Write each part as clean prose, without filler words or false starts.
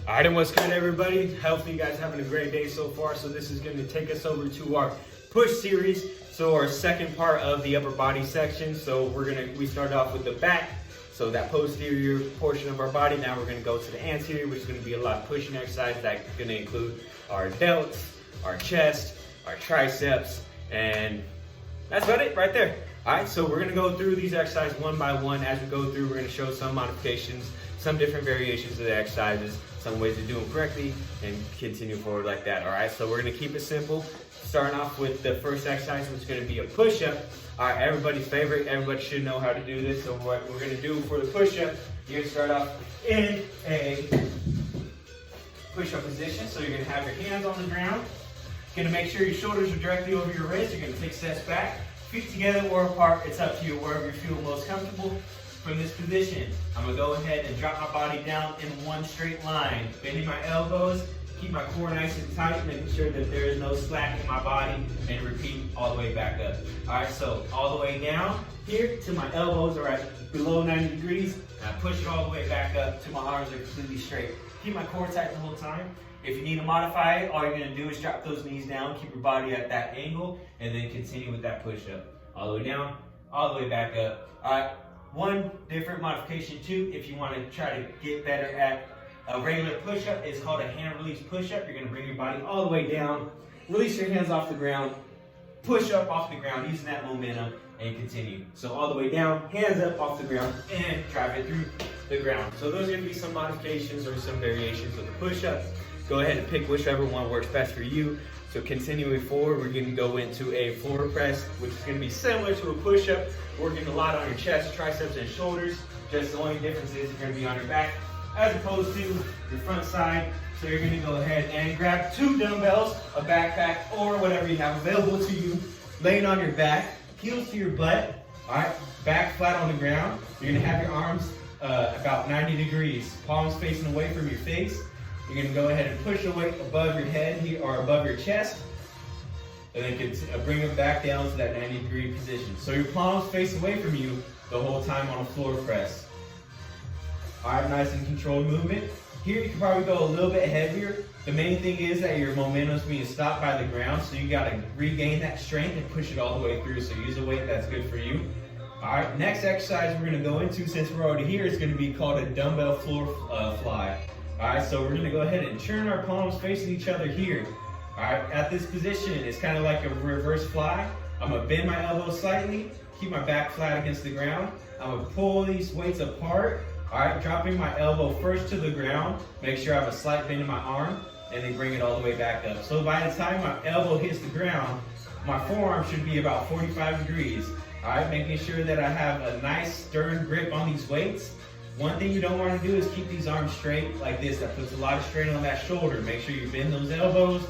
All right, and what's good, everybody? Hopefully you guys having a great day so far. So this is going to take us over to our push series. So our second part of the upper body section. So we started off with the back. So that posterior portion of our body. Now we're going to go to the anterior, which is going to be a lot of pushing exercises. That's going to include our delts, our chest, our triceps, and that's about it right there. All right, so we're going to go through these exercises one by one. As we go through, we're going to show some modifications, some different variations of the exercises, some ways to do them correctly, and continue forward like that. All right, so we're going to keep it simple. Starting off with the first exercise, which is going to be a push-up. All right, everybody's favorite. Everybody should know how to do this. So what we're going to do for the push-up, you're going to start off in a push-up position. So you're going to have your hands on the ground. You're going to make sure your shoulders are directly over your wrists. You're going to take steps back, feet together or apart. It's up to you, wherever you feel most comfortable. From this position, I'm going to go ahead and drop my body down in one straight line, bending my elbows, keep my core nice and tight, making sure that there is no slack in my body, and repeat all the way back up. All right, so all the way down here to my elbows are at below 90 degrees, and I push it all the way back up till my arms are completely straight. Keep my core tight the whole time. If you need to modify it, all you're going to do is drop those knees down, keep your body at that angle, and then continue with that push-up. All the way down, all the way back up. All right, one different modification too, if you want to try to get better at a regular push-up, is called a hand release push-up. You're going to bring your body all the way down, release your hands off the ground, push up off the ground, using that momentum, and continue. So all the way down, hands up off the ground, and drive it through the ground. So those are going to be some modifications or some variations of the push-up. Go ahead and pick whichever one works best for you. So continuing forward, we're going to go into a floor press, which is going to be similar to a push-up, working a lot on your chest, triceps, and shoulders. Just the only difference is you're going to be on your back as opposed to your front side. So you're going to go ahead and grab 2 dumbbells, a backpack, or whatever you have available to you, laying on your back, heels to your butt, all right, back flat on the ground. You're going to have your arms about 90 degrees, palms facing away from your face. You're going to go ahead and push your weight above your head here or above your chest, and then bring them back down to that 90-degree position. So your palms face away from you the whole time on a floor press. All right, nice and controlled movement. Here you can probably go a little bit heavier. The main thing is that your momentum is being stopped by the ground, so you got to regain that strength and push it all the way through. So use a weight that's good for you. All right, next exercise we're going to go into, since we're already here, is going to be called a dumbbell floor fly. All right, so we're going to go ahead and turn our palms facing each other here. All right, at this position, it's kind of like a reverse fly. I'm going to bend my elbows slightly, keep my back flat against the ground. I'm going to pull these weights apart. All right, dropping my elbow first to the ground. Make sure I have a slight bend in my arm, and then bring it all the way back up. So by the time my elbow hits the ground, my forearm should be about 45 degrees. All right, making sure that I have a nice stern grip on these weights. One thing you don't want to do is keep these arms straight like this. That puts a lot of strain on that shoulder. Make sure you bend those elbows,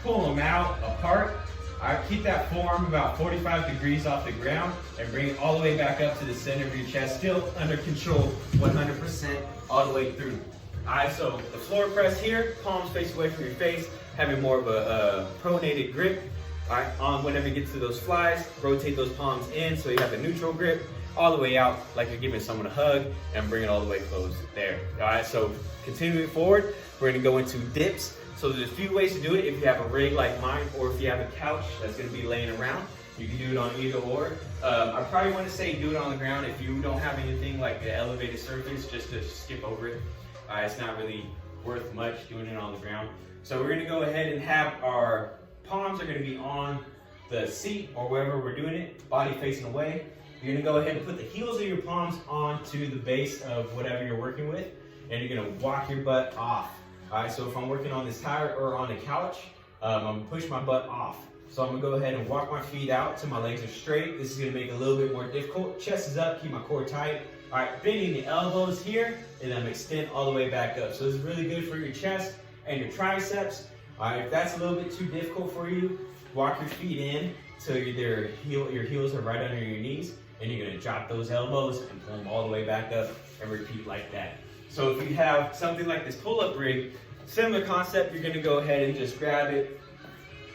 pull them out, apart. All right, keep that forearm about 45 degrees off the ground, and bring it all the way back up to the center of your chest, still under control, 100% all the way through. All right, so the floor press here, palms face away from your face, having more of a pronated grip. All right, whenever you get to those flies, rotate those palms in so you have a neutral grip, all the way out like you're giving someone a hug, and bring it all the way close there. All right, so continuing forward, we're gonna go into dips. So there's a few ways to do it. If you have a rig like mine, or if you have a couch that's gonna be laying around, you can do it on either or. I probably want to say do it on the ground. If you don't have anything like an elevated surface, just to skip over it. It's not really worth much doing it on the ground. So we're gonna go ahead and have our palms are gonna be on the seat or wherever we're doing it, body facing away. You're gonna go ahead and put the heels of your palms onto the base of whatever you're working with, and you're gonna walk your butt off. All right, so if I'm working on this tire or on the couch, I'm gonna push my butt off. So I'm gonna go ahead and walk my feet out till my legs are straight. This is gonna make it a little bit more difficult. Chest is up, keep my core tight. All right, bending the elbows here, and then extend all the way back up. So this is really good for your chest and your triceps. All right, if that's a little bit too difficult for you, walk your feet in till your heels are right under your knees, and you're gonna drop those elbows and pull them all the way back up, and repeat like that. So if you have something like this pull-up rig, similar concept, you're gonna go ahead and just grab it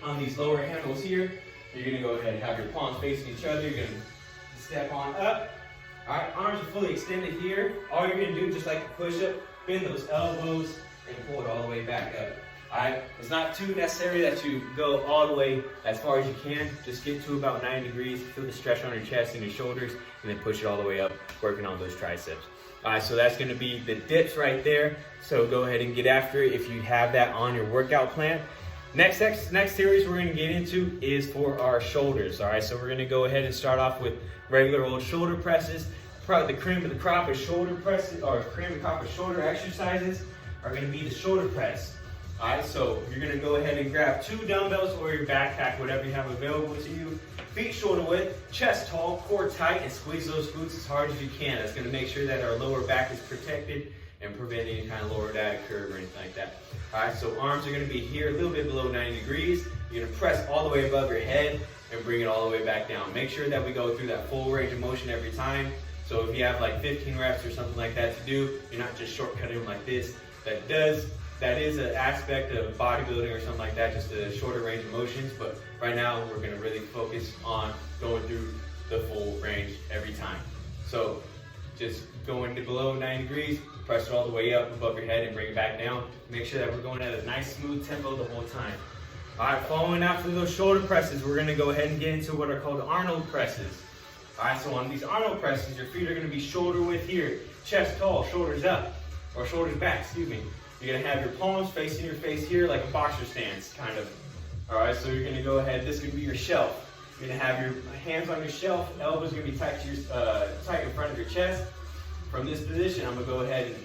on these lower handles here. You're gonna go ahead and have your palms facing each other. You're gonna step on up. All right, arms are fully extended here. All you're gonna do, just like a push-up, bend those elbows and pull it all the way back up. Alright, it's not too necessary that you go all the way as far as you can. Just get to about 90 degrees, feel the stretch on your chest and your shoulders, and then push it all the way up, working on those triceps. Alright, so that's going to be the dips right there. So go ahead and get after it if you have that on your workout plan. Next series we're going to get into is for our shoulders. Alright, so we're going to go ahead and start off with regular old shoulder presses. Probably the cream of the crop of shoulder presses, or cream of the crop of shoulder exercises are going to be the shoulder press. Alright, so you're going to go ahead and grab 2 dumbbells or your backpack, whatever you have available to you. Feet shoulder width, chest tall, core tight, and squeeze those glutes as hard as you can. That's going to make sure that our lower back is protected and prevent any kind of lower back curve or anything like that. Alright, so arms are going to be here a little bit below 90 degrees. You're going to press all the way above your head and bring it all the way back down. Make sure that we go through that full range of motion every time. So if you have like 15 reps or something like that to do, you're not just shortcutting them like this. That is an aspect of bodybuilding or something like that, just a shorter range of motions. But right now, we're going to really focus on going through the full range every time. So just going to below 90 degrees, press it all the way up above your head and bring it back down. Make sure that we're going at a nice smooth tempo the whole time. All right, following after those shoulder presses, we're going to go ahead and get into what are called Arnold presses. All right, so on these Arnold presses, your feet are going to be shoulder width here, chest tall, shoulders up, or shoulders back, excuse me. You're going to have your palms facing your face here like a boxer stance, kind of. All right, so you're going to go ahead, this could be your shelf. You're going to have your hands on your shelf, elbows are going to be tight, tight in front of your chest. From this position, I'm going to go ahead and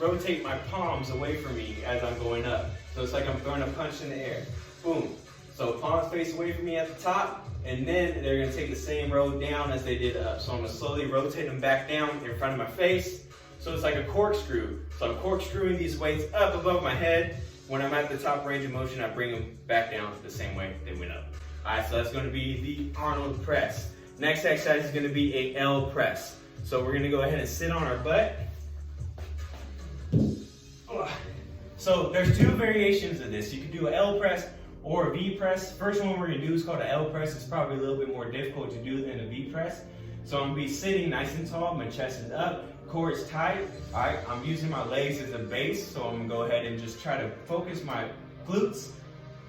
rotate my palms away from me as I'm going up. So it's like I'm throwing a punch in the air. Boom. So palms face away from me at the top, and then they're going to take the same road down as they did up. So I'm going to slowly rotate them back down in front of my face. So it's like a corkscrew. So I'm corkscrewing these weights up above my head. When I'm at the top range of motion, I bring them back down the same way they went up. All right, so that's going to be the Arnold press. Next exercise is going to be a L press. So we're going to go ahead and sit on our butt. So there's 2 variations of this. You can do an L press or a V press. First one we're going to do is called an L press. It's probably a little bit more difficult to do than a V press. So I'm going to be sitting nice and tall. My chest is up. Core is tight. All right, I'm using my legs as a base, so I'm gonna go ahead and just try to focus my glutes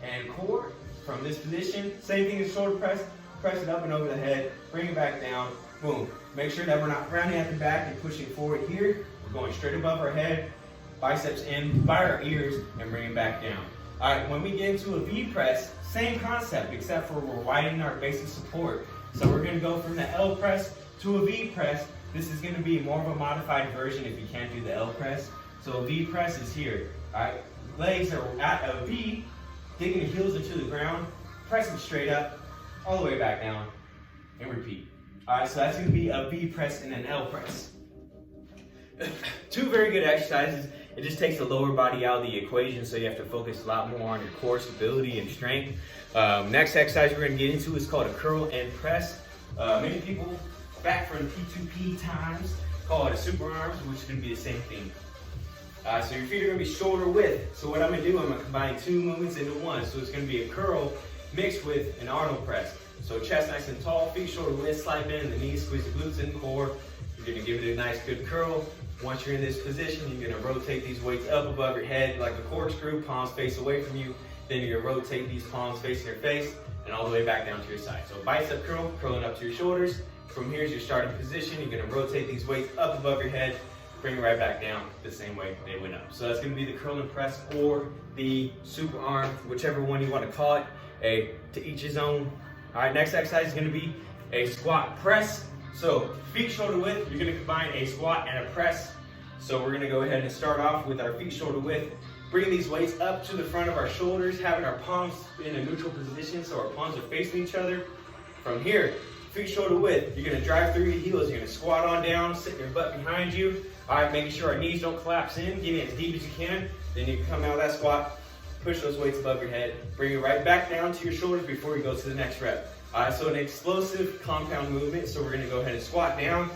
and core from this position. Same thing as shoulder press. Press it up and over the head, bring it back down, boom. Make sure that we're not rounding at the back and pushing forward here. We're going straight above our head, biceps in by our ears, and bring it back down. All right, when we get into a V press, same concept, except for we're widening our base of support. So we're gonna go from the L press to a V press. This is going to be more of a modified version if you can't do the L press. So a V press is here. All right, legs are at a V, digging the heels into the ground, pressing straight up, all the way back down, and repeat. All right, so that's going to be a V press and an L press. 2 very good exercises. It just takes the lower body out of the equation, so you have to focus a lot more on your core stability and strength. Next exercise we're going to get into is called a curl and press. Many people back from P2P times call it a super arms, which is going to be the same thing. So your feet are going to be shoulder width. So what I'm going to do, I'm going to combine 2 movements into one. So it's going to be a curl mixed with an Arnold press. So chest nice and tall, feet shoulder width, slide bend the knees, squeeze the glutes and core. You're going to give it a nice good curl. Once you're in this position, you're going to rotate these weights up above your head like a corkscrew, palms face away from you. Then you're going to rotate these palms facing your face and all the way back down to your side. So bicep curl, curling up to your shoulders. From here's your starting position. You're going to rotate these weights up above your head, bring it right back down the same way they went up. So that's going to be the curl and press or the super arm, whichever one you want to call it. To each his own. All right, next exercise is going to be a squat press. So feet shoulder width, you're going to combine a squat and a press. So we're going to go ahead and start off with our feet shoulder width. Bring these weights up to the front of our shoulders, having our palms in a neutral position so our palms are facing each other. From here, feet shoulder width, you're going to drive through your heels. You're going to squat on down, sit your butt behind you. All right, making sure our knees don't collapse in, getting as deep as you can. Then you come out of that squat, push those weights above your head, bring it right back down to your shoulders before you go to the next rep. All right, so an explosive compound movement. So we're going to go ahead and squat down,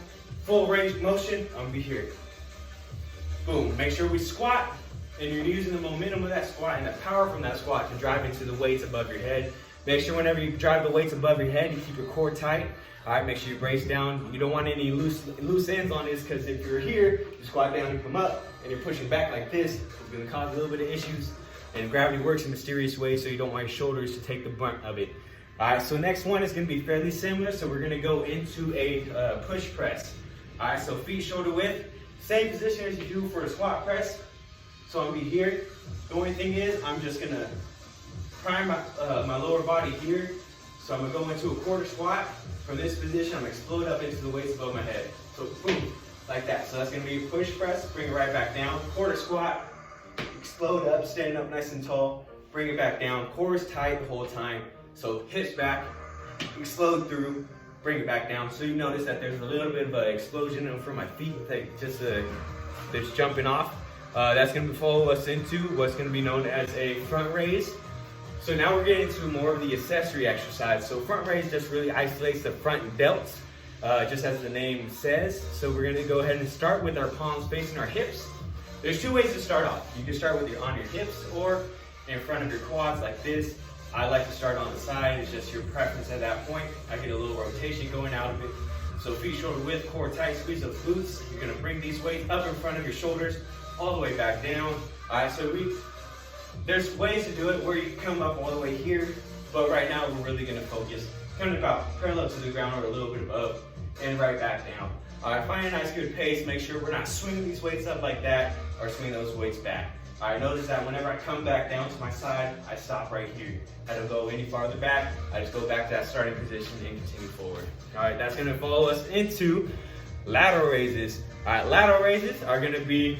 full range of motion. I'm going to be here. Boom, make sure we squat, and you're using the momentum of that squat and the power from that squat to drive into the weights above your head. Make sure whenever you drive the weights above your head, you keep your core tight. All right, make sure you brace down. You don't want any loose ends on this, because if you're here, you squat down and come up, and you're pushing back like this, it's gonna cause a little bit of issues. And gravity works in mysterious ways, so you don't want your shoulders to take the brunt of it. All right, so next one is gonna be fairly similar. So we're gonna go into a push press. All right, so feet shoulder width, same position as you do for a squat press. So I'm gonna be here. The only thing is, I'm just gonna prime my lower body here. So I'm gonna go into a quarter squat. From this position, I'm gonna explode up into the weights above my head. So boom, like that. So that's gonna be a push press, bring it right back down. Quarter squat, explode up, standing up nice and tall, bring it back down. Core is tight the whole time. So hips back, explode through, bring it back down. So you notice that there's a little bit of an explosion from my feet, like just that's jumping off. That's gonna follow us into what's gonna be known as a front raise. So now we're getting into more of the accessory exercise. So front raise just really isolates the front delts, just as the name says. So we're gonna go ahead and start with our palms facing our hips. There's two ways to start off. You can start with on your hips or in front of your quads like this. I like to start on the side. It's just your preference at that point. I get a little rotation going out of it. So feet shoulder width, core tight, squeeze the glutes. You're gonna bring these weights up in front of your shoulders, all the way back down. All right, so there's ways to do it where you can come up all the way here, but right now we're really gonna focus kind of about parallel to the ground or a little bit above and right back down. All right, find a nice good pace. Make sure we're not swinging these weights up like that or swing those weights back. All right, notice that whenever I come back down to my side, I stop right here. I don't go any farther back. I just go back to that starting position and continue forward. All right, that's gonna follow us into lateral raises. All right, lateral raises are gonna be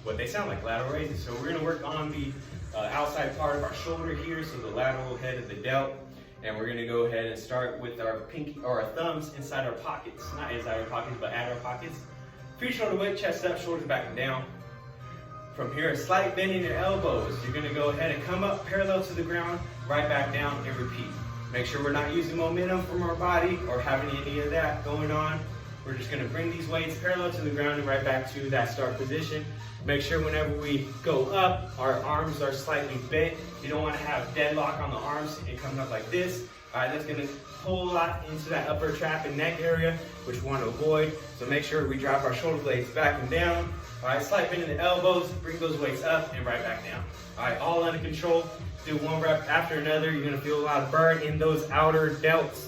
what they sound like, lateral raises. So we're gonna work on the outside part of our shoulder here, so the lateral head of the delt. And we're gonna go ahead and start with our pinky or our thumbs inside our pockets. Not inside our pockets, but at our pockets. Feet shoulder width, chest up, shoulders back and down. From here, a slight bend in your elbows. You're gonna go ahead and come up parallel to the ground, right back down and repeat. Make sure we're not using momentum from our body or having any of that going on. We're just gonna bring these weights parallel to the ground and right back to that start position. Make sure whenever we go up, our arms are slightly bent. You don't want to have deadlock on the arms and coming up like this. All right, that's gonna pull a lot into that upper trap and neck area, which we want to avoid. So make sure we drop our shoulder blades back and down. All right, slight bend in the elbows, bring those weights up and right back down. All right, all under control. Do one rep after another. You're gonna feel a lot of burn in those outer delts.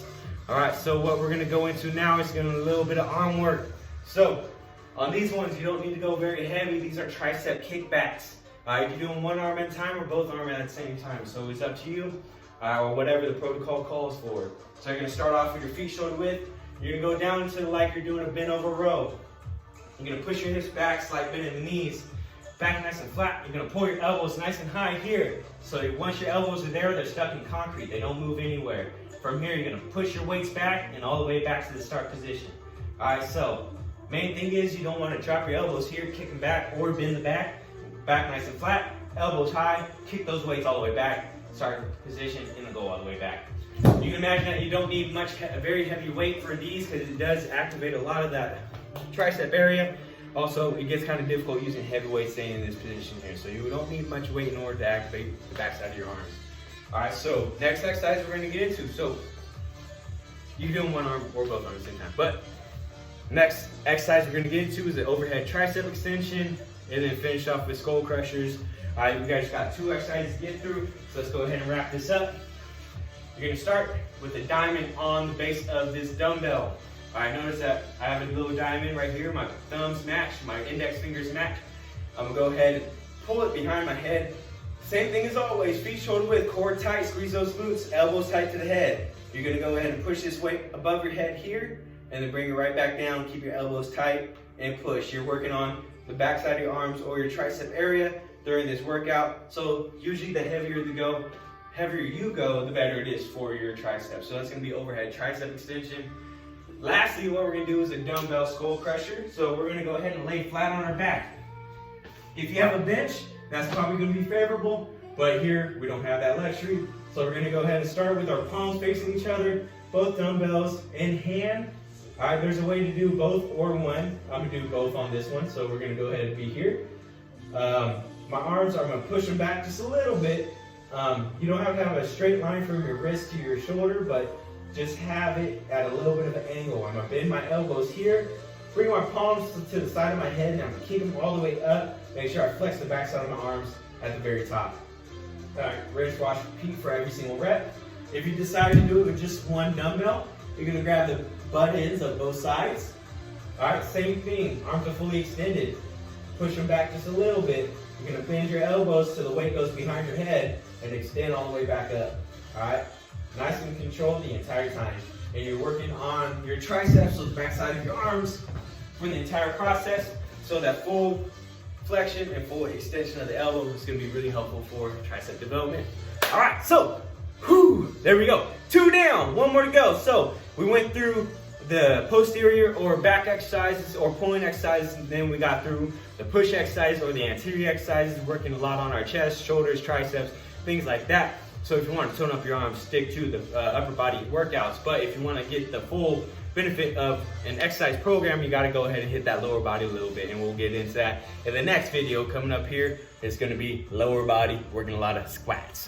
All right, so what we're gonna go into now is gonna a little bit of arm work. So on these ones, you don't need to go very heavy. These are tricep kickbacks. You can do them one arm at a time or both arms at the same time. So it's up to you, or whatever the protocol calls for. So you're gonna start off with your feet shoulder width. You're gonna go down to like you're doing a bent over row. You're gonna push your hips back, slight bend in the knees. Back nice and flat. You're gonna pull your elbows nice and high here. So once your elbows are there, they're stuck in concrete. They don't move anywhere. From here, you're gonna push your weights back and all the way back to the start position. All right, so main thing is you don't want to drop your elbows here, kick them back, or bend the back. Back nice and flat, elbows high, kick those weights all the way back, start position, and then go all the way back. You can imagine that you don't need a very heavy weight for these because it does activate a lot of that tricep area. Also, it gets kind of difficult using heavy weights staying in this position here. So you don't need much weight in order to activate the backside of your arms. All right, so next exercise we're gonna get into. So you can do one arm or both arms at the same time. But next exercise we're gonna get into is the overhead tricep extension and then finish off with Skullcrushers. All right, you guys got 2 exercises to get through. So let's go ahead and wrap this up. You're gonna start with a diamond on the base of this dumbbell. All right, notice that I have a little diamond right here. My thumbs match, my index fingers match. I'm gonna go ahead and pull it behind my head. Same thing as always, feet shoulder width, core tight, squeeze those glutes, elbows tight to the head. You're gonna go ahead and push this weight above your head here, and then bring it right back down, keep your elbows tight, and push. You're working on the backside of your arms or your tricep area during this workout. So usually the heavier you go, the better it is for your triceps. So that's gonna be overhead tricep extension. Lastly, what we're gonna do is a dumbbell skull crusher. So we're gonna go ahead and lay flat on our back. If you have a bench, that's probably gonna be favorable, but here we don't have that luxury. So we're gonna go ahead and start with our palms facing each other, both dumbbells in hand. All right, there's a way to do both or one. I'm gonna do both on this one, so we're gonna go ahead and be here. My arms, I'm gonna push them back just a little bit. You don't have to have a straight line from your wrist to your shoulder, but just have it at a little bit of an angle. I'm gonna bend my elbows here, bring my palms to the side of my head, and I'm gonna keep them all the way up. Make sure I flex the back side of my arms at the very top. All right, rinse, wash, repeat for every single rep. If you decide to do it with just one dumbbell, you're gonna grab the butt ends of both sides. All right, same thing, arms are fully extended. Push them back just a little bit. You're gonna bend your elbows till the weight goes behind your head and extend all the way back up. All right, nice and controlled the entire time. And you're working on your triceps, so the back side of your arms for the entire process. So that full flexion and full extension of the elbow is gonna be really helpful for tricep development. All right, so, there we go. 2 down, 1 more to go. So we went through the posterior or back exercises or pulling exercises, and then we got through the push exercise or the anterior exercises, working a lot on our chest, shoulders, triceps, things like that. So if you want to tone up your arms, stick to the upper body workouts. But if you want to get the full benefit of an exercise program, you got to go ahead and hit that lower body a little bit, and we'll get into that in the next video coming up here. It's going to be lower body, working a lot of squats.